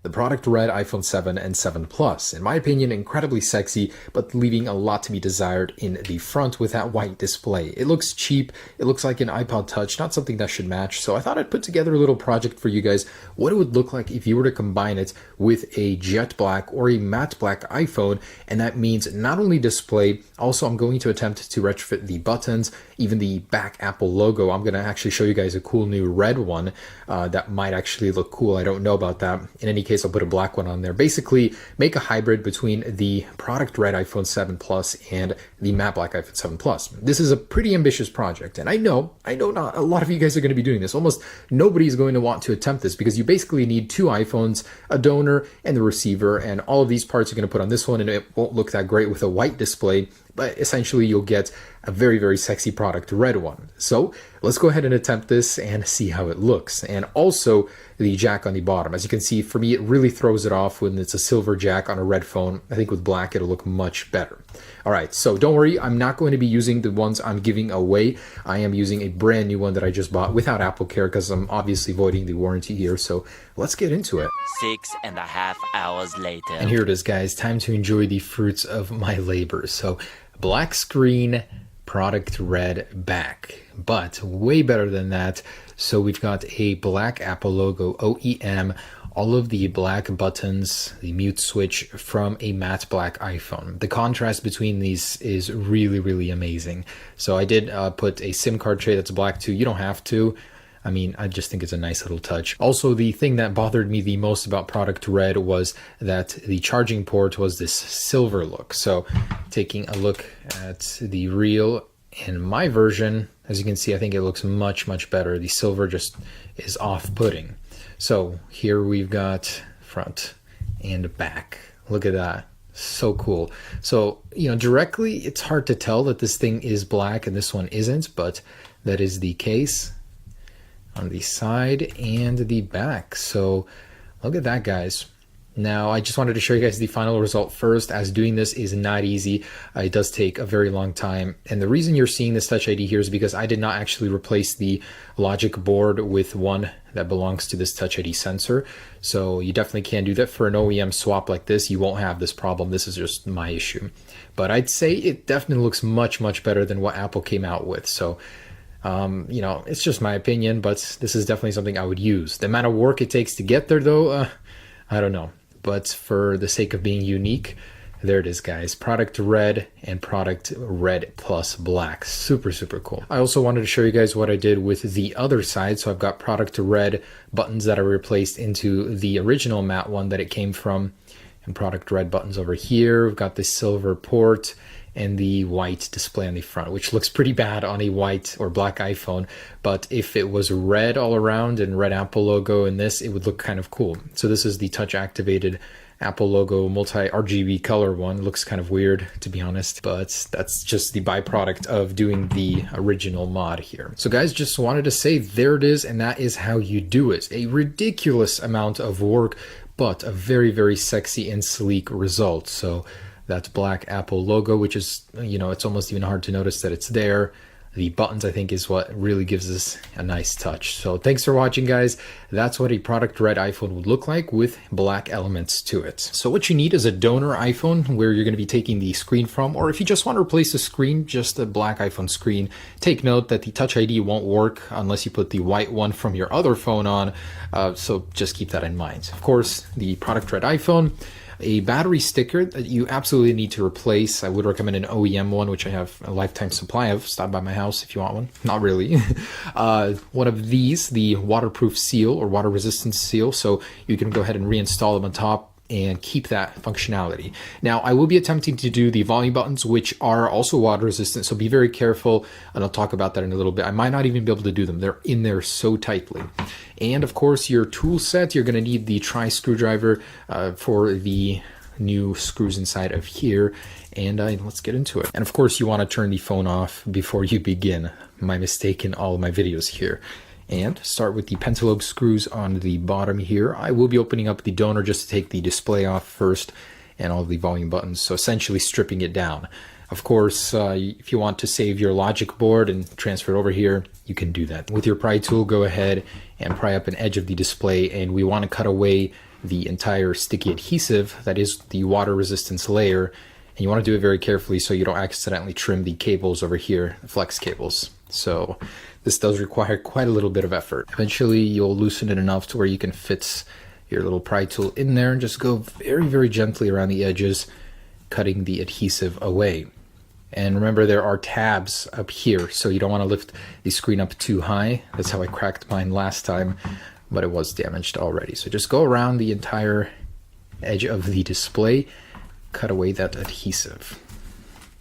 The product red iPhone 7 and 7 Plus. In my opinion, incredibly sexy, but leaving a lot to be desired in the front with that white display. It looks cheap, it looks like an iPod Touch, not something that should match, so I thought I'd put together a little project for you guys, what it would look like if you were to combine it with a jet black or a matte black iPhone, and that means not only display, also I'm going to attempt to retrofit the buttons, even the back Apple logo. I'm going to actually show you guys a cool new red one that might actually look cool. I don't know about that. In any case, I'll put a black one on there. Basically, make a hybrid between the product red iPhone 7 Plus and the matte black iPhone 7 Plus. This is a pretty ambitious project, and I know not a lot of you guys are going to be doing this. Almost nobody is going to want to attempt this because you basically need two iPhones, a donor, and the receiver, and all of these parts are going to put on this one, and it won't look that great with a white display, but essentially you'll get a very, very sexy product red one. So let's go ahead and attempt this and see how it looks. And also the jack on the bottom. As you can see, for me, it really throws it off when it's a silver jack on a red phone. I think with black, it'll look much better. All right, so don't worry, I'm not going to be using the ones I'm giving away. I am using a brand new one that I just bought without Apple Care because I'm obviously voiding the warranty here. So let's get into it. 6.5 hours later. And here it is, guys. Time to enjoy the fruits of my labor. So black screen, product red back, but way better than that. So we've got a black Apple logo, OEM, all of the black buttons, the mute switch from a matte black iPhone. The contrast between these is really, really amazing. So I did put a SIM card tray that's black too. You don't have to. I mean, I just think it's a nice little touch. Also, the thing that bothered me the most about product red was that the charging port was this silver look. So taking a look at the real in my version, as you can see, I think it looks much, much better. The silver just is off-putting. So here we've got front and back. Look at that. So cool. So, directly, it's hard to tell that this thing is black and this one isn't, but that is the case on the side and the back. So look at that, guys. Now, I just wanted to show you guys the final result first, as doing this is not easy. It does take a very long time. And the reason you're seeing this Touch ID here is because I did not actually replace the logic board with one that belongs to this Touch ID sensor. So you definitely can do that for an OEM swap like this. You won't have this problem. This is just my issue. But I'd say it definitely looks much, much better than what Apple came out with. So it's just my opinion, but this is definitely something I would use. The amount of work it takes to get there, though, I don't know. But for the sake of being unique, there it is, guys. Product red and product red plus black. Super, super cool. I also wanted to show you guys what I did with the other side. So I've got product red buttons that are replaced into the original matte one that it came from, and product red buttons over here. We've got the silver port and the white display on the front, which looks pretty bad on a white or black iPhone. But if it was red all around and red Apple logo in this, it would look kind of cool. So this is the touch activated Apple logo multi RGB color one. It looks kind of weird, to be honest, but that's just the byproduct of doing the original mod here. So guys, just wanted to say there it is, and that is how you do it. A ridiculous amount of work, but a very, very sexy and sleek result. So that's black Apple logo, which is, it's almost even hard to notice that it's there. The buttons, I think, is what really gives us a nice touch. So thanks for watching, guys. That's what a product red iPhone would look like with black elements to it. So what you need is a donor iPhone where you're going to be taking the screen from, or if you just want to replace the screen, just a black iPhone screen. Take note that the Touch ID won't work unless you put the white one from your other phone on. So just keep that in mind. Of course, the product red iPhone, a battery sticker that you absolutely need to replace. I would recommend an OEM one, which I have a lifetime supply of. Stop by my house if you want one. Not really. One of these, the waterproof seal or water resistance seal, so you can go ahead and reinstall them on top and keep that functionality. Now, I will be attempting to do the volume buttons, which are also water resistant, so be very careful, and I'll talk about that in a little bit. I might not even be able to do them. They're in there so tightly. And of course, your tool set, you're gonna need the tri-screwdriver for the new screws inside of here, and let's get into it. And of course, you wanna turn the phone off before you begin. My mistake in all of my videos here. And start with the pentalobe screws on the bottom here. I will be opening up the donor just to take the display off first and all the volume buttons, so essentially stripping it down. Of course, if you want to save your logic board and transfer it over here, you can do that. With your pry tool, go ahead and pry up an edge of the display, and we want to cut away the entire sticky adhesive that is the water resistance layer. And you want to do it very carefully so you don't accidentally trim the cables over here, the flex cables. So this does require quite a little bit of effort. Eventually you'll loosen it enough to where you can fit your little pry tool in there and just go very, very gently around the edges, cutting the adhesive away. And remember, there are tabs up here, so you don't want to lift the screen up too high. That's how I cracked mine last time, but it was damaged already. So just go around the entire edge of the display, cut away that adhesive.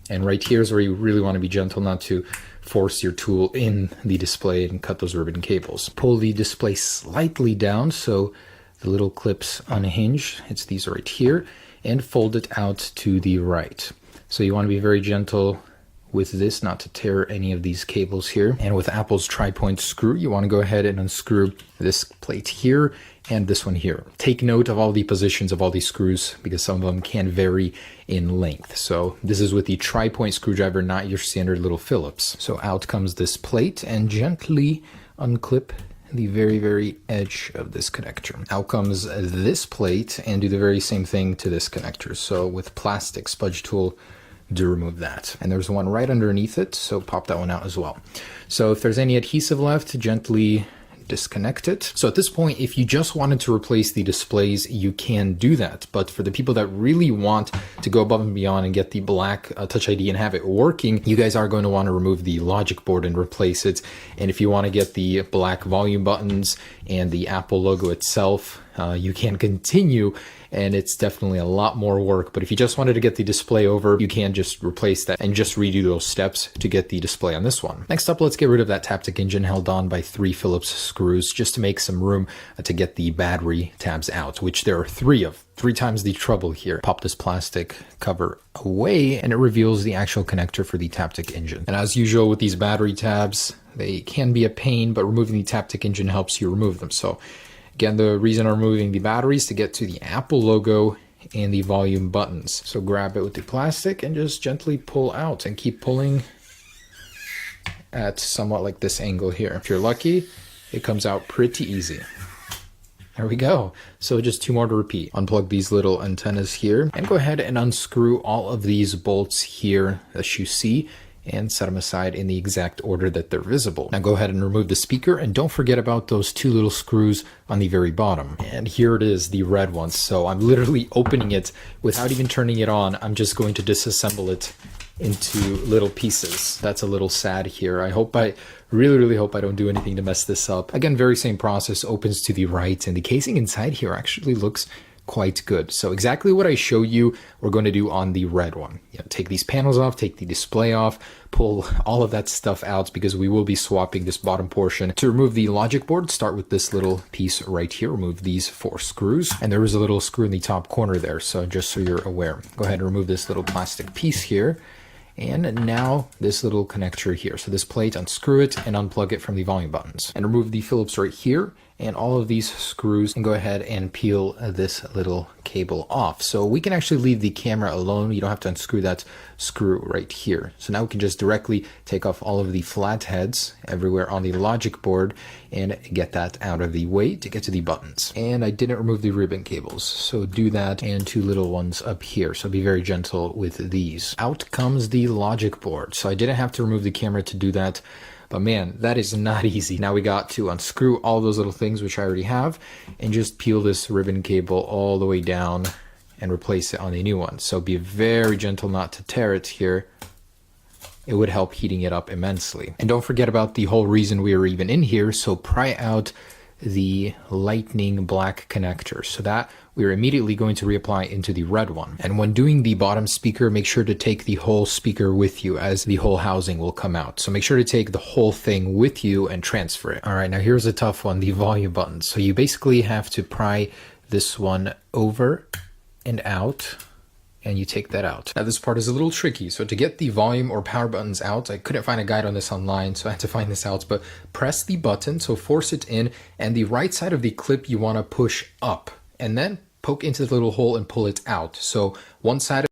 And right here is where you really want to be gentle not to force your tool in the display and cut those ribbon cables. Pull the display slightly down so the little clips unhinge. It's these right here, and fold it out to the right. So you want to be very gentle with this, not to tear any of these cables here. And with Apple's tri-point screw, you want to go ahead and unscrew this plate here and this one here. Take note of all the positions of all these screws because some of them can vary in length. So this is with the tri-point screwdriver, not your standard little Phillips. So out comes this plate, and gently unclip the very, very edge of this connector. Out comes this plate, and do the very same thing to this connector. So with plastic spudge tool, do remove that. And there's one right underneath it, so pop that one out as well. So if there's any adhesive left, gently disconnect it. So at this point, if you just wanted to replace the displays, you can do that. But for the people that really want to go above and beyond and get the black Touch ID and have it working, you guys are going to want to remove the logic board and replace it. And if you want to get the black volume buttons and the Apple logo itself, you can continue, and it's definitely a lot more work. But if you just wanted to get the display over, you can just replace that and just redo those steps to get the display on this one. Next up, let's get rid of that Taptic engine held on by 3 Phillips screws just to make some room to get the battery tabs out, which there are 3 of. 3 times the trouble here. Pop this plastic cover away and it reveals the actual connector for the Taptic engine. And as usual with these battery tabs, they can be a pain, but removing the Taptic engine helps you remove them. So again, the reason I'm removing the batteries to get to the Apple logo and the volume buttons. So grab it with the plastic and just gently pull out and keep pulling at somewhat like this angle here. If you're lucky, it comes out pretty easy. There we go. So just 2 more to repeat. Unplug these little antennas here and go ahead and unscrew all of these bolts here that you see and set them aside in the exact order that they're visible. Now go ahead and remove the speaker, and don't forget about those 2 little screws on the very bottom. And here it is, the red one. So I'm literally opening it without even turning it on. I'm just going to disassemble it into little pieces. That's a little sad here. I really hope I don't do anything to mess this up. Again, very same process, opens to the right, and the casing inside here actually looks quite good. So exactly what I show you, we're going to do on the red one. Take these panels off, take the display off, pull all of that stuff out because we will be swapping this bottom portion. To remove the logic board, start with this little piece right here. Remove these 4 screws, and there is a little screw in the top corner there. So just so you're aware, go ahead and remove this little plastic piece here. And now this little connector here. So this plate, unscrew it and unplug it from the volume buttons. And remove the Phillips right here and all of these screws, and go ahead and peel this little cable off. So we can actually leave the camera alone. You don't have to unscrew that screw right here. So now we can just directly take off all of the flat heads everywhere on the logic board and get that out of the way to get to the buttons. And I didn't remove the ribbon cables, so do that, and 2 little ones up here. So be very gentle with these. Out comes the logic board. So I didn't have to remove the camera to do that. But man, that is not easy. Now we got to unscrew all those little things, which I already have, and just peel this ribbon cable all the way down and replace it on the new one. So be very gentle not to tear it here. It would help heating it up immensely. And don't forget about the whole reason we are even in here. So pry out the lightning black connector. So that we're immediately going to reapply into the red one. And when doing the bottom speaker, make sure to take the whole speaker with you, as the whole housing will come out. So make sure to take the whole thing with you and transfer it. All right, now here's a tough one, the volume button. So you basically have to pry this one over and out, and you take that out. Now this part is a little tricky. So to get the volume or power buttons out, I couldn't find a guide on this online, so I had to find this out, but press the button, so force it in, and the right side of the clip you want to push up, and then poke into the little hole and pull it out. So one side